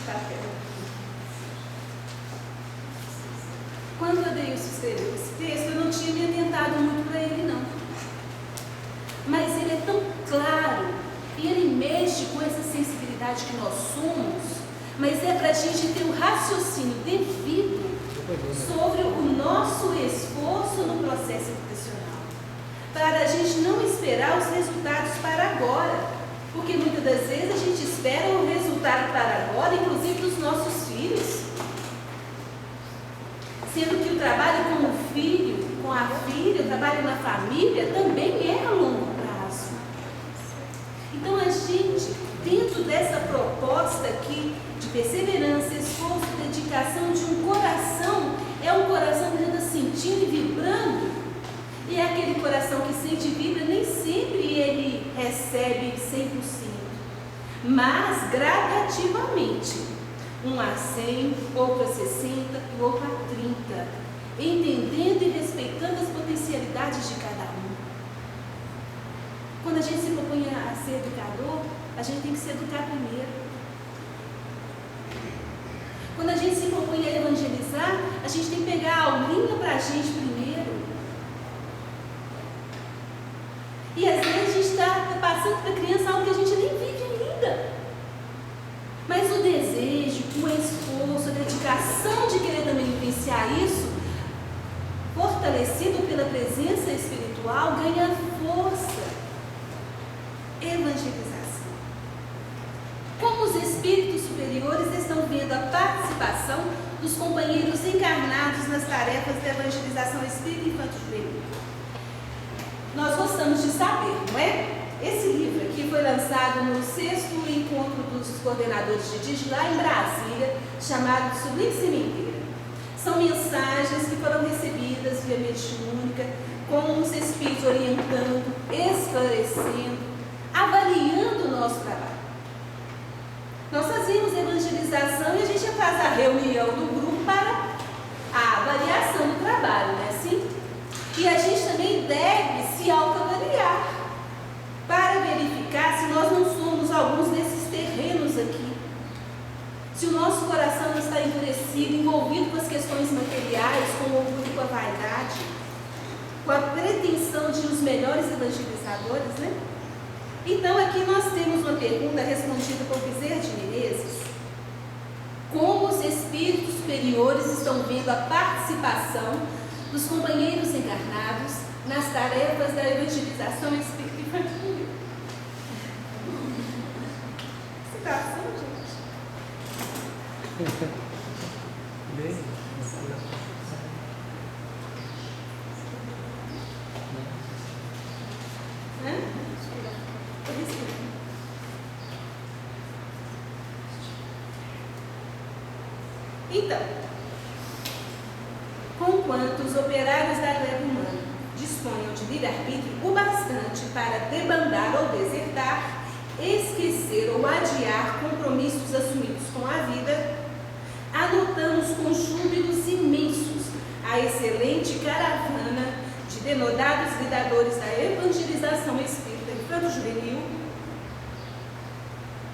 papel. Quando o Adeilson escreveu esse texto, eu não tinha me atentado muito para ele, não. Mas ele é tão claro e ele mexe com essa sensibilidade que nós somos, mas é para a gente ter um raciocínio devido sobre o nosso esforço no processo educacional, para a gente não esperar os resultados para agora, porque muitas das vezes a gente espera o resultado para agora, inclusive dos nossos filhos, sendo que o trabalho com o filho, com a filha, o trabalho na família também é a longo prazo. Então a gente, dentro dessa proposta aqui de perseverança, esforço, dedicação de um coração, é um coração que anda sentindo e vibrando, e é aquele coração que sente e vibra, nem sempre ele recebe 100%, mas gradativamente, um a 100, outro a 60 e outro a 30, entendendo e respeitando as potencialidades de cada um. Quando a gente se propõe a ser educador, a gente tem que se educar primeiro. Quando a gente se propõe a evangelizar, a gente tem que pegar a aulinha para a gente primeiro. E às vezes a gente está passando para a criança algo que a gente nem vive ainda. Mas o desejo, o esforço, a dedicação de querer também vivenciar isso, fortalecido pela presença espiritual, ganha força. Evangelização. Como os espíritos superiores estão vendo a participação dos companheiros encarnados nas tarefas da evangelização espírita infantil-juvenil? Nós gostamos de saber, não é? Esse livro aqui foi lançado no 6º encontro dos coordenadores de DIG lá em Brasília, chamado Sublime Sementeira. São mensagens que foram recebidas via mediúnica, com os espíritos orientando, esclarecendo, avaliando o nosso trabalho. Nós fazíamos evangelização e a gente faz a reunião do grupo para a avaliação do trabalho, não é assim? E a gente também deve se autoavaliar para verificar se nós não somos alguns desses terrenos aqui. Se o nosso coração não está endurecido, envolvido com as questões materiais, com o orgulho, com a vaidade, com a pretensão de os melhores evangelizadores, né? Então aqui nós temos uma pergunta respondida por Bezerra de Menezes. Como os espíritos superiores estão vendo a participação dos companheiros encarnados nas tarefas da evangelização espírita infantil? Citação, gente. Bem. Então, conquanto os operários da leva humana disponham de livre-arbítrio o bastante para debandar ou desertar, esquecer ou adiar compromissos assumidos com a vida, adotamos com júbilos imensos a excelente caravana de denodados lidadores da evangelização espírita infanto-juvenil,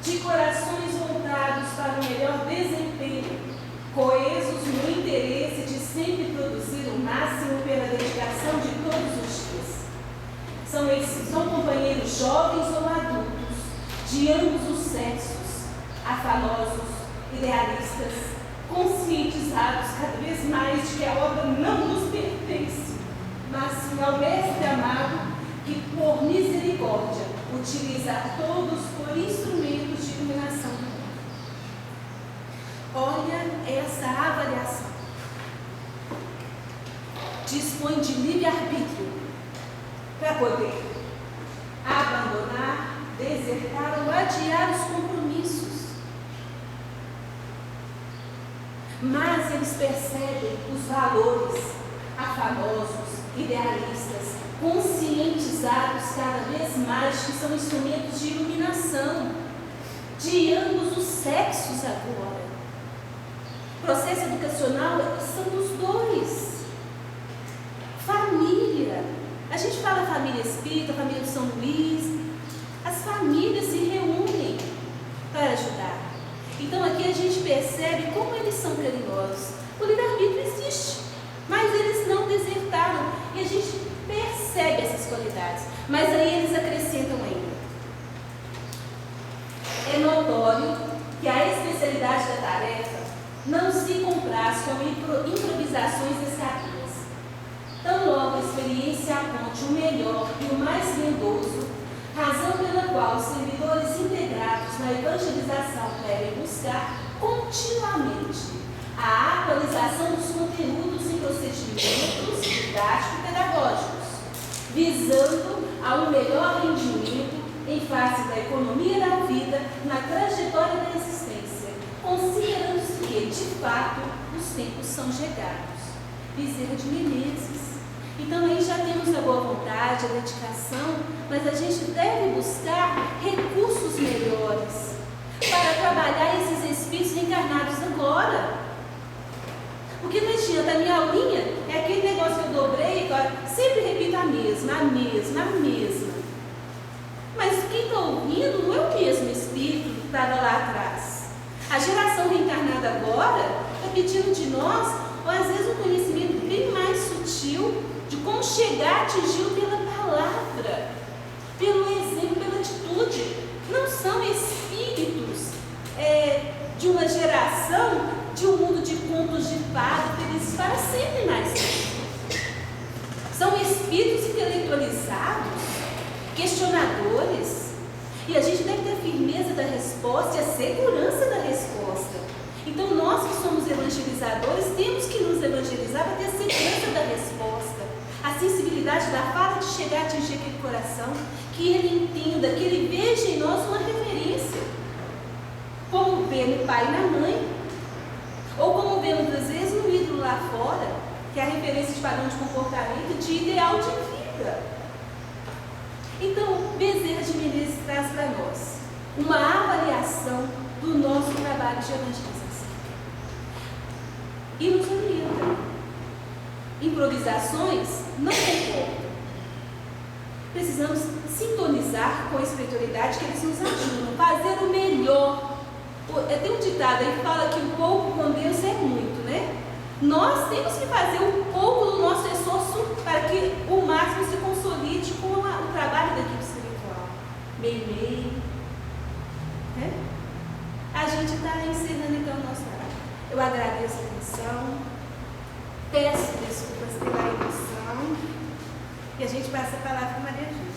de corações voltados para o melhor desempenho, coesos no interesse de sempre produzir o máximo pela dedicação de todos os dias. São companheiros jovens ou adultos, de ambos os sexos, afanosos, idealistas, conscientizados cada vez mais de que a obra não nos pertence, mas sim ao Mestre amado, que por misericórdia utiliza a todos por instrumentos de iluminação do mundo. Olha essa avaliação. Dispõe de livre-arbítrio para poder abandonar, desertar ou adiar os compromissos. Mas eles percebem os valores afanosos, idealistas, conscientizados cada vez mais que são instrumentos de iluminação de ambos os sexos agora. O processo educacional são dos dois. Família. A gente fala família espírita, família de São Luís. As famílias se reúnem para ajudar. Então aqui a gente são carinhosos. O livre-arbítrio existe, mas eles não desertaram. E a gente percebe essas qualidades. Mas aí eles acrescentam ainda. É notório que a especialidade da tarefa não se compraz com improvisações escapinas. Tão logo a experiência aponte o melhor e o mais vendoso, razão pela qual os servidores integrados na evangelização devem buscar continuamente a atualização dos conteúdos e procedimentos didático-pedagógicos, visando a um melhor rendimento em face da economia da vida na trajetória da existência, considerando-se que, de fato, os tempos são chegados. Bezerra de Menezes. Então aí já temos a boa vontade, a dedicação, mas a gente deve buscar recursos melhores para trabalhar esses espíritos reencarnados agora. Porque não adianta, a minha aulinha é aquele negócio que eu dobrei, sempre repito a mesma. Mas quem está ouvindo não é o mesmo espírito que estava lá atrás. A geração reencarnada agora está pedindo de nós, ou às vezes um conhecimento bem mais sutil, de como chegar a atingi-lo pela palavra, pelo exemplo, pela atitude. Não são espíritos de uma geração, de um mundo de contos de fada, felizes para sempre nascidos. São espíritos intelectualizados, questionadores, e a gente deve ter a firmeza da resposta e a segurança da resposta. Então nós que somos evangelizadores temos que nos evangelizar para ter a segurança da resposta, a sensibilidade da fala de chegar a atingir aquele coração, que ele entenda, que ele veja em nós uma referência, como vê no pai e na mãe, ou como vê muitas vezes no ídolo lá fora, que é a referência de padrão de comportamento, de ideal de vida. Então, Bezerra de Menezes traz para nós uma avaliação do nosso trabalho de evangelização e nos orienta. Improvisações não comportam. Precisamos sintonizar com a espiritualidade, que eles nos ajudam a fazer o melhor. Tem um ditado aí que fala que o pouco com Deus é muito, né? Nós temos que fazer um pouco do nosso esforço para que o máximo se consolide com o trabalho da equipe espiritual. Meio. Né? A gente está encerrando então o nosso trabalho. Eu agradeço a atenção, peço desculpas pela emoção e a gente passa a palavra para Maria Júlia.